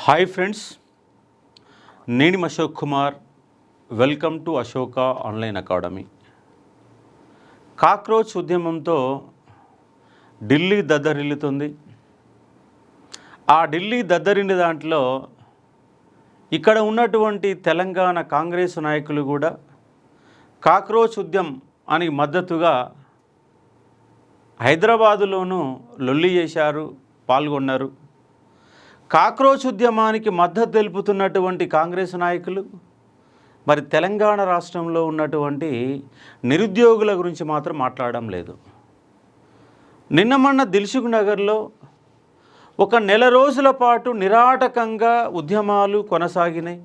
Hi friends, నేను Ashok Kumar. Welcome to Ashoka online academy. Cockroach ఉద్యమంతో ఢిల్లీ దద్దరిల్లుతుంది. ఆ ఢిల్లీ దద్దరిల్లిన దాంట్లో ఇక్కడ ఉన్నటువంటి తెలంగాణ కాంగ్రెస్ నాయకులు కూడా కాక్రోచ్ ఉద్యమం అని మద్దతుగా హైదరాబాదులోనూ లొల్లి చేశారు, పాల్గొన్నారు. కాక్రోచ్ ఉద్యమానికి మద్దతు తెలుపుతున్నటువంటి కాంగ్రెస్ నాయకులు మరి తెలంగాణ రాష్ట్రంలో ఉన్నటువంటి నిరుద్యోగుల గురించి మాత్రం మాట్లాడడం లేదు. నిన్న మొన్న దిల్సుఖ్ నగర్లో ఒక నెల రోజుల పాటు నిరాటకంగా ఉద్యమాలు కొనసాగినాయి.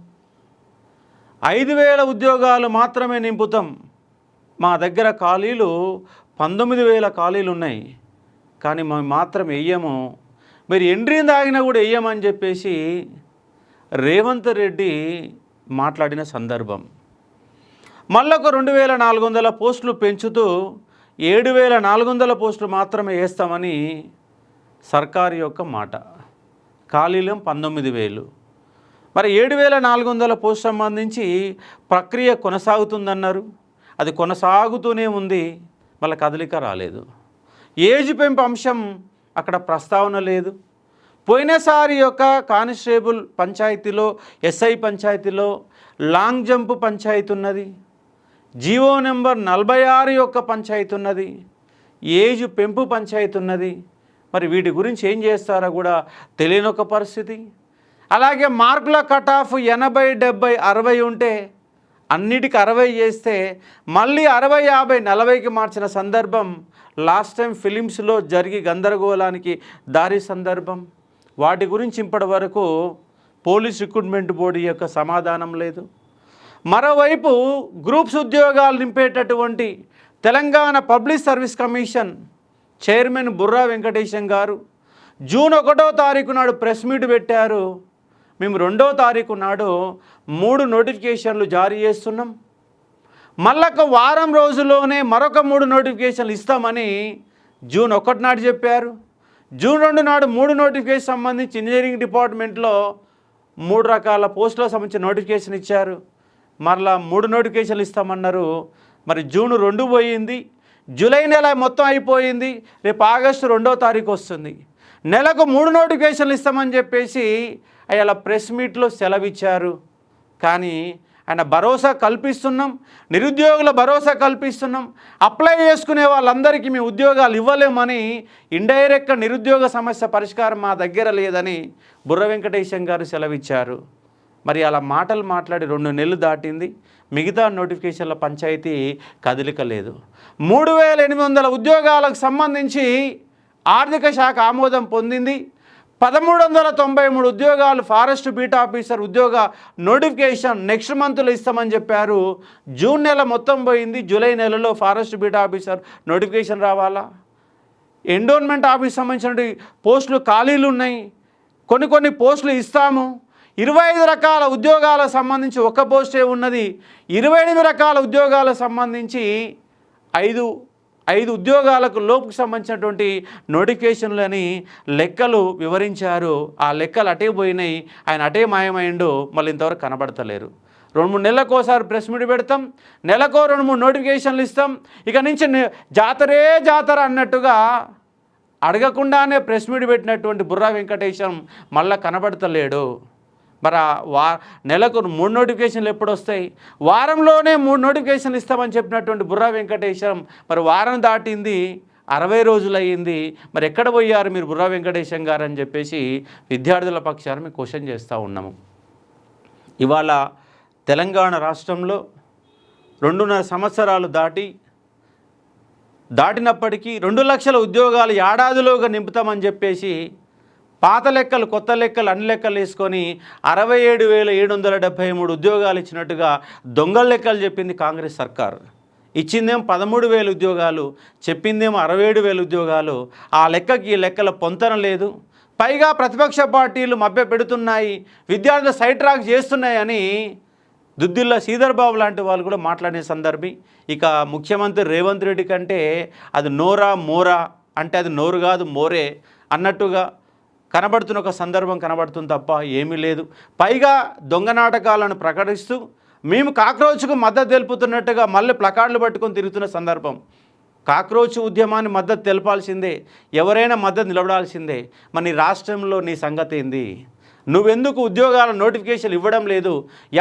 5,000 ఉద్యోగాలు మాత్రమే నింపుతాం, మా దగ్గర ఖాళీలు 19,000 ఖాళీలు ఉన్నాయి, కానీ మేము మాత్రం వెయ్యము, మీరు ఎండ్రీని తాగినా కూడా వెయ్యమని చెప్పేసి రేవంత్ రెడ్డి మాట్లాడిన సందర్భం. మళ్ళొక 2,400 పోస్టులు పెంచుతూ 7,400 పోస్టులు మాత్రమే వేస్తామని సర్కారు యొక్క మాట. ఖాళీలు 19,000. మరి 7,400 పోస్టు సంబంధించి ప్రక్రియ కొనసాగుతుందన్నారు. అది కొనసాగుతూనే ఉంది, మళ్ళీ కదలిక రాలేదు. ఏజ్ పెంపు అంశం అక్కడ ప్రస్తావన లేదు. పోయినసారి యొక్క కానిస్టేబుల్ పంచాయతీలో, ఎస్ఐ పంచాయతీలో లాంగ్ జంప్ పంచాయతీ ఉన్నది, జీవో నెంబర్ 46 యొక్క పంచాయతీ ఉన్నది, ఏజ్ పెంపు పంచాయతీ ఉన్నది. మరి వీటి గురించి ఏం చేస్తారో కూడా తెలియని ఒక పరిస్థితి. అలాగే మార్కుల కట్ ఆఫ్ 80, 70, 60 ఉంటే అన్నిటికి 60 చేస్తే మళ్ళీ 60, 50, 40కి మార్చిన సందర్భం లాస్ట్ టైం ఫిలిమ్స్లో జరిగి గందరగోళానికి దారి సందర్భం. వాటి గురించి ఇప్పటి వరకు పోలీస్ రిక్రూట్మెంట్ బోర్డు యొక్క సమాధానం లేదు. మరోవైపు గ్రూప్స్ ఉద్యోగాలు నింపేటటువంటి Telangana public service commission chairman Burra Venkatesham garu June 1వ తారీఖు నాడు ప్రెస్ మీట్ పెట్టారు. మేము 2వ తారీఖు నాడు 3 నోటిఫికేషన్లు జారీ చేస్తున్నాం, మళ్ళొక వారం రోజుల్లోనే మరొక 3 నోటిఫికేషన్లు ఇస్తామని జూన్ 1 నాడు చెప్పారు. జూన్ 2 నాడు 3 నోటిఫికేషన్ సంబంధించి ఇంజనీరింగ్ డిపార్ట్మెంట్లో 3 రకాల పోస్టులకు సంబంధించిన నోటిఫికేషన్ ఇచ్చారు. మరలా 3 నోటిఫికేషన్లు ఇస్తామన్నారు. మరి జూన్ 2 పోయింది, జూలై నెల మొత్తం అయిపోయింది, రేపు ఆగస్టు 2వ తారీఖు వస్తుంది. నెలకు 3 నోటిఫికేషన్లు ఇస్తామని చెప్పేసి అలా ప్రెస్ మీట్లో సెలవిచ్చారు. కానీ ఆయన భరోసా కల్పిస్తున్నాం, నిరుద్యోగుల భరోసా కల్పిస్తున్నాం, అప్లై చేసుకునే వాళ్ళందరికీ మేము ఉద్యోగాలు ఇవ్వలేమని ఇండైరెక్ట్గా నిరుద్యోగ సమస్య పరిష్కారం మా దగ్గర లేదని బుర్ర వెంకటేశం గారు సెలవిచ్చారు. మరి అలా మాటలు మాట్లాడి 2 నెలలు దాటింది, మిగతా నోటిఫికేషన్ల పంచాయతీ కదలిక లేదు. 3,800 ఉద్యోగాలకు సంబంధించి ఆర్థిక శాఖ ఆమోదం పొందింది. 1,393 ఉద్యోగాలు ఫారెస్ట్ బీట్ ఆఫీసర్ ఉద్యోగ నోటిఫికేషన్ నెక్స్ట్ మంత్లో ఇస్తామని చెప్పారు. జూన్ నెల మొత్తం పోయింది, జూలై నెలలో ఫారెస్ట్ బీట్ ఆఫీసర్ నోటిఫికేషన్ రావాలా? ఎండోన్మెంట్ ఆఫీస్ సంబంధించిన పోస్టులు ఖాళీలు ఉన్నాయి, కొన్ని పోస్టులు ఇస్తాము. 25 రకాల ఉద్యోగాలకు సంబంధించి ఒక పోస్టే ఉన్నది. 28 రకాల ఉద్యోగాలకు సంబంధించి 5 ఉద్యోగాలకు లోపుకు సంబంధించినటువంటి నోటిఫికేషన్లని లెక్కలు వివరించారు. ఆ లెక్కలు అటే పోయినాయి, ఆయన అటే మాయమైండు, మళ్ళీ ఇంతవరకు కనబడతలేరు. 2-3 నెలలకు ఒకసారి ప్రెస్ మీట్ పెడతాం, నెలకో 2-3 నోటిఫికేషన్లు ఇస్తాం, ఇక నుంచి జాతర అన్నట్టుగా అడగకుండానే ప్రెస్ మీట్ పెట్టినటువంటి బుర్రా వెంకటేశం మళ్ళీ కనబడతలేడు. మరి నెలకు 3 నోటిఫికేషన్లు ఎప్పుడు వస్తాయి? వారంలోనే 3 నోటిఫికేషన్లు ఇస్తామని చెప్పినటువంటి బుర్రా వెంకటేశం మరి వారం దాటింది, 60 రోజులు అయ్యింది. మరి ఎక్కడ పోయారు మీరు బుర్రా వెంకటేశం గారు అని చెప్పేసి విద్యార్థుల పక్షాన మేము క్వశ్చన్ చేస్తూ ఉన్నాము. ఇవాళ తెలంగాణ రాష్ట్రంలో 2.5 సంవత్సరాలు దాటినప్పటికీ 2 లక్షల ఉద్యోగాలు ఏడాదిలోగా నింపుతామని చెప్పేసి పాత లెక్కలు కొత్త లెక్కలు అన్ని లెక్కలు వేసుకొని 67,773 ఉద్యోగాలు ఇచ్చినట్టుగా దొంగల లెక్కలు చెప్పింది కాంగ్రెస్ సర్కార్. ఇచ్చిందేమో 13,000 ఉద్యోగాలు, చెప్పిందేమో 67,000 ఉద్యోగాలు. ఆ లెక్కకి ఈ లెక్కల పొంతన లేదు. పైగా ప్రతిపక్ష పార్టీలు మభ్య పెడుతున్నాయి, విద్యార్థులు సైడ్ ట్రాక్ చేస్తున్నాయని దుద్దిల్ల శ్రీధర్ బాబు లాంటి వాళ్ళు కూడా మాట్లాడిన సందర్భం. ఇక ముఖ్యమంత్రి రేవంత్ రెడ్డి కంటే అది నోరా మోరా అంటే అది నోరు కాదు మోరే అన్నట్టుగా కనబడుతున్న ఒక సందర్భం కనబడుతుంది తప్ప ఏమీ లేదు. పైగా దొంగ నాటకాలను ప్రకటిస్తూ మేము కాక్రోచ్కు మద్దతు తెలుపుతున్నట్టుగా మళ్ళీ ప్లకార్డులు పట్టుకొని తిరుగుతున్న సందర్భం. కాక్రోచ్ ఉద్యమాన్ని మద్దతు తెలపాల్సిందే, ఎవరైనా మద్దతు నిలబడాల్సిందే. మరి నీ రాష్ట్రంలో నీ సంగతి ఏంది? నువ్వెందుకు ఉద్యోగాల నోటిఫికేషన్ ఇవ్వడం లేదు?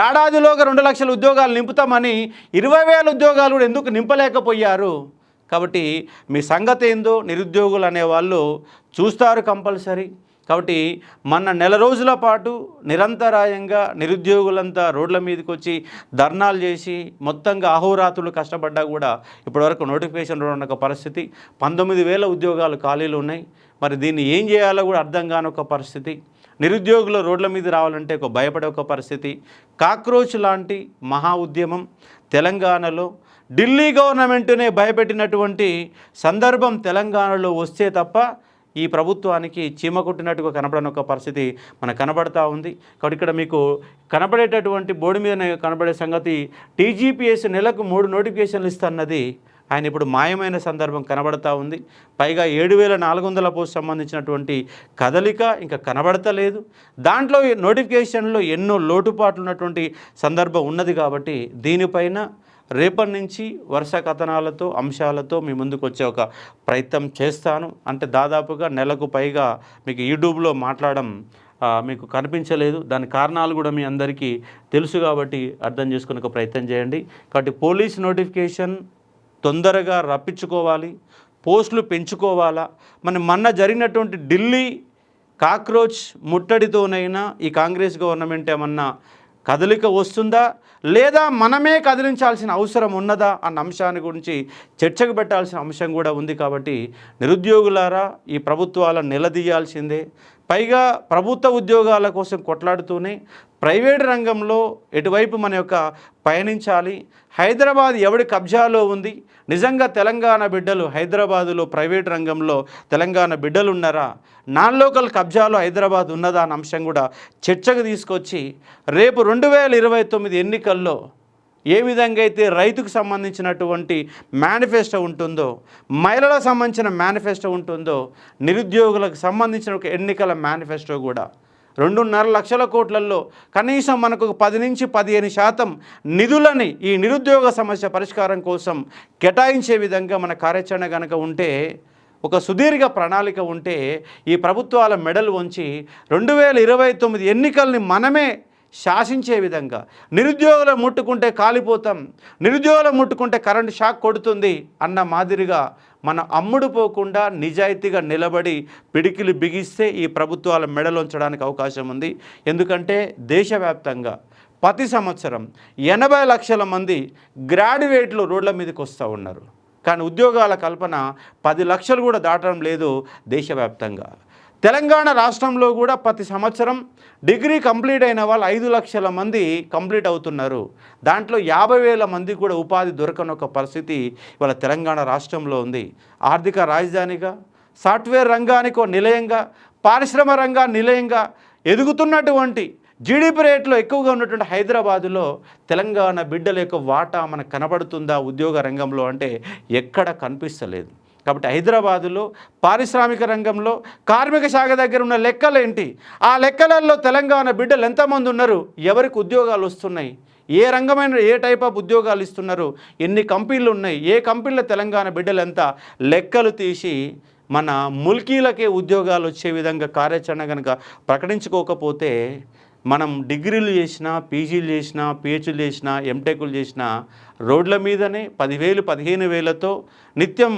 ఏడాదిలోగా 2 లక్షల ఉద్యోగాలు నింపుతామని 20,000 ఉద్యోగాలు కూడా ఎందుకు నింపలేకపోయారు? కాబట్టి మీ సంగతి ఏందో నిరుద్యోగులు అనేవాళ్ళు చూస్తారు కంపల్సరీ. కాబట్టి మొన్న నెల రోజుల పాటు నిరంతరాయంగా నిరుద్యోగులంతా రోడ్ల మీదకి వచ్చి ధర్నాలు చేసి మొత్తంగా అహోరాత్రులు కష్టపడ్డా కూడా ఇప్పటివరకు నోటిఫికేషన్ ఉన్న ఒక పరిస్థితి. 19,000 ఉద్యోగాలు ఖాళీలు ఉన్నాయి. మరి దీన్ని ఏం చేయాలో కూడా అర్థం కాని ఒక పరిస్థితి. నిరుద్యోగులు రోడ్ల మీద రావాలంటే ఒక భయపడే ఒక పరిస్థితి. కాక్రోచ్ లాంటి మహా ఉద్యమం తెలంగాణలో ఢిల్లీ గవర్నమెంట్నే భయపెట్టినటువంటి సందర్భం తెలంగాణలో వస్తే తప్ప ఈ ప్రభుత్వానికి చీమ కొట్టినట్టుగా కనబడని ఒక పరిస్థితి మనకు కనబడతా ఉంది. కాబట్టి ఇక్కడ మీకు కనబడేటటువంటి బోర్డు మీద కనబడే సంగతి టీజీపీఎస్ నెలకు 3 నోటిఫికేషన్లు ఇస్తున్నది ఆయన ఇప్పుడు మాయమైన సందర్భం కనబడతా ఉంది. పైగా 7,400 పోస్ట్ సంబంధించినటువంటి కదలిక ఇంకా కనబడతలేదు. దాంట్లో నోటిఫికేషన్లో ఎన్నో లోటుపాట్లు ఉన్నటువంటి సందర్భం ఉన్నది. కాబట్టి దీనిపైన రేపటి నుంచి వరుస కథనాలతో అంశాలతో మీ ముందుకు వచ్చే ఒక ప్రయత్నం చేస్తాను. అంటే దాదాపుగా నెలకు పైగా మీకు యూట్యూబ్లో మాట్లాడడం మీకు కనిపించలేదు. దాని కారణాలు కూడా మీ అందరికీ తెలుసు కాబట్టి అర్థం చేసుకునే ఒక ప్రయత్నం చేయండి. కాబట్టి పోలీస్ నోటిఫికేషన్ తొందరగా రప్పించుకోవాలి, పోస్టులు పెంచుకోవాలా. మొన్న జరిగినటువంటి ఢిల్లీ కాక్రోచ్ ముట్టడితోనైనా ఈ కాంగ్రెస్ గవర్నమెంట్ ఏమన్నా కదలిక వస్తుందా లేదా మనమే కదిలించాల్సిన అవసరం ఉన్నదా అన్న అంశాన్ని గురించి చర్చకు పెట్టాల్సిన అంశం కూడా ఉంది. కాబట్టి నిరుద్యోగులారా ఈ ప్రభుత్వాలను నిలదీయాల్సిందే. పైగా ప్రభుత్వ ఉద్యోగాల కోసం కొట్లాడుతూనే ప్రైవేట్ రంగంలో ఎటువైపు మన యొక్క పయనించాలి. హైదరాబాద్ ఎవడి కబ్జాలో ఉంది? నిజంగా తెలంగాణ బిడ్డలు హైదరాబాదులో ప్రైవేట్ రంగంలో తెలంగాణ బిడ్డలు ఉన్నారా? నాన్ లోకల్ కబ్జాలో హైదరాబాద్ ఉన్నదా అన్న అంశం కూడా చర్చకు తీసుకొచ్చి రేపు 2029 ఎన్నికల్లో ఏ విధంగా అయితే రైతుకు సంబంధించినటువంటి మేనిఫెస్టో ఉంటుందో, మహిళలకు సంబంధించిన మేనిఫెస్టో ఉంటుందో, నిరుద్యోగులకు సంబంధించిన ఒక ఎన్నికల మేనిఫెస్టో కూడా 2.5 లక్షల కోట్లలో కనీసం మనకు 10 నుంచి 15% నిధులని ఈ నిరుద్యోగ సమస్య పరిష్కారం కోసం కేటాయించే విధంగా మన కార్యాచరణ కనుక ఉంటే, ఒక సుదీర్ఘ ప్రణాళిక ఉంటే ఈ ప్రభుత్వాల మెడలు వంచి 2029 ఎన్నికల్ని మనమే శాసించే విధంగా, నిరుద్యోగులు ముట్టుకుంటే కాలిపోతాం, నిరుద్యోగులు ముట్టుకుంటే కరెంటు షాక్ కొడుతుంది అన్న మాదిరిగా మనం అమ్ముడు పోకుండా నిజాయితీగా నిలబడి పిడికిలు బిగిస్తే ఈ ప్రభుత్వాల మెడలోంచడానికి అవకాశం ఉంది. ఎందుకంటే దేశవ్యాప్తంగా ప్రతి సంవత్సరం 80 లక్షల మంది గ్రాడ్యుయేట్లు రోడ్ల మీదకి వస్తూ ఉన్నారు. కానీ ఉద్యోగాల కల్పన 10 లక్షలు కూడా దాటడం లేదు దేశవ్యాప్తంగా. తెలంగాణ రాష్ట్రంలో కూడా ప్రతి సంవత్సరం డిగ్రీ కంప్లీట్ అయిన వాళ్ళు 5 లక్షల మంది కంప్లీట్ అవుతున్నారు. దాంట్లో 50,000 మంది కూడా ఉపాధి దొరకని ఒక పరిస్థితి ఇవాళ తెలంగాణ రాష్ట్రంలో ఉంది. ఆర్థిక రాజధానిగా, సాఫ్ట్వేర్ రంగానికి ఒక నిలయంగా, పారిశ్రమ రంగా నిలయంగా ఎదుగుతున్నటువంటి జీడిపి రేట్లో ఎక్కువగా ఉన్నటువంటి హైదరాబాదులో తెలంగాణ బిడ్డల యొక్క వాటా మనకు కనబడుతుందా ఉద్యోగ రంగంలో అంటే ఎక్కడ కనిపిస్తలేదు. కాబట్టి హైదరాబాదులో పారిశ్రామిక రంగంలో కార్మిక శాఖ దగ్గర ఉన్న లెక్కలు ఏంటి? ఆ లెక్కలలో తెలంగాణ బిడ్డలు ఎంతమంది ఉన్నారు? ఎవరికి ఉద్యోగాలు వస్తున్నాయి? ఏ రంగమైన ఏ టైప్ ఆఫ్ ఉద్యోగాలు ఇస్తున్నారు? ఎన్ని కంపెనీలు ఉన్నాయి? ఏ కంపెనీలో తెలంగాణ బిడ్డలు ఎంత? లెక్కలు తీసి మన ముల్కీలకే ఉద్యోగాలు వచ్చే విధంగా కార్యాచరణ కనుక ప్రకటించుకోకపోతే మనం డిగ్రీలు చేసినా, పీజీలు చేసినా, పిహెచ్డీలు చేసినా, ఎంటెక్లు చేసినా రోడ్ల మీదనే 10,000 15,000తో నిత్యం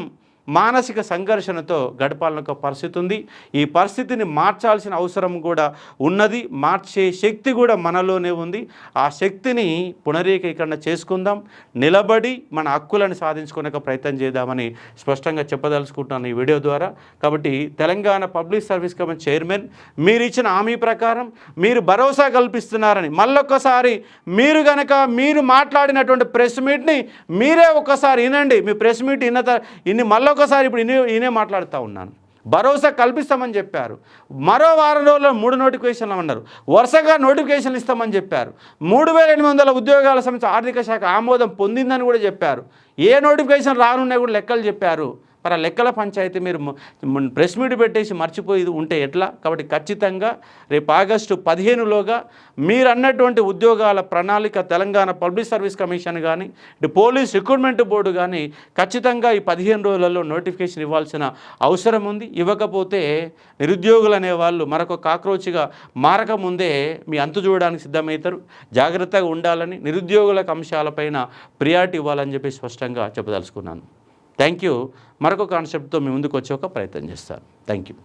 మానసిక సంఘర్షణతో గడపాలని ఒక పరిస్థితి ఉంది. ఈ పరిస్థితిని మార్చాల్సిన అవసరం కూడా ఉన్నది. మార్చే శక్తి కూడా మనలోనే ఉంది. ఆ శక్తిని పునరీకరణ చేసుకుందాం, నిలబడి మన హక్కులను సాధించుకునే ప్రయత్నం చేద్దామని స్పష్టంగా చెప్పదలుచుకుంటున్నాను ఈ వీడియో ద్వారా. కాబట్టి Telangana public service commission chairman మీరు ఇచ్చిన హామీ ప్రకారం మీరు భరోసా కల్పిస్తున్నారని మళ్ళొక్కసారి మీరు మాట్లాడినటువంటి ప్రెస్ మీట్ని మీరే ఒక్కసారి వినండి. మీ ప్రెస్ మీట్ ఇన్ని మళ్ళొకసారి ఇప్పుడు ఈయనే మాట్లాడుతూ ఉన్నాను. భరోసా కల్పిస్తామని చెప్పారు. మరో వారం రోజుల్లో 3 నోటిఫికేషన్లు అన్నారు. వరుసగా నోటిఫికేషన్లు ఇస్తామని చెప్పారు. 3,800 ఉద్యోగాల సంబంధించి ఆర్థిక శాఖ ఆమోదం పొందిందని కూడా చెప్పారు. ఏ నోటిఫికేషన్ రానున్నాయి కూడా లెక్కలు చెప్పారు. మరి ఆ లెక్కల పంచాయతీ మీరు ప్రెస్ మీట్ పెట్టేసి మర్చిపోయి ఉంటే ఎట్లా? కాబట్టి ఖచ్చితంగా రేపు ఆగస్టు 15లోగా మీరు అన్నటువంటి ఉద్యోగాల ప్రణాళిక తెలంగాణ పబ్లిక్ సర్వీస్ కమిషన్ కానీ ఇటు పోలీస్ రిక్రూట్మెంట్ బోర్డు కానీ ఖచ్చితంగా ఈ 15 రోజులలో నోటిఫికేషన్ ఇవ్వాల్సిన అవసరం ఉంది. ఇవ్వకపోతే నిరుద్యోగులు అనేవాళ్ళు మరొక కాక్రోచ్గా మారకముందే మీ అంతు చూడడానికి సిద్ధమవుతారు. జాగ్రత్తగా ఉండాలని, నిరుద్యోగులకు అంశాలపైన ప్రియారిటీ ఇవ్వాలని చెప్పి స్పష్టంగా చెప్పదలుచుకున్నాను. Thank you. మరొక కాన్సెప్ట్తో మీ ముందుకు వచ్చే ఒక ప్రయత్నం చేస్తాను. Thank you.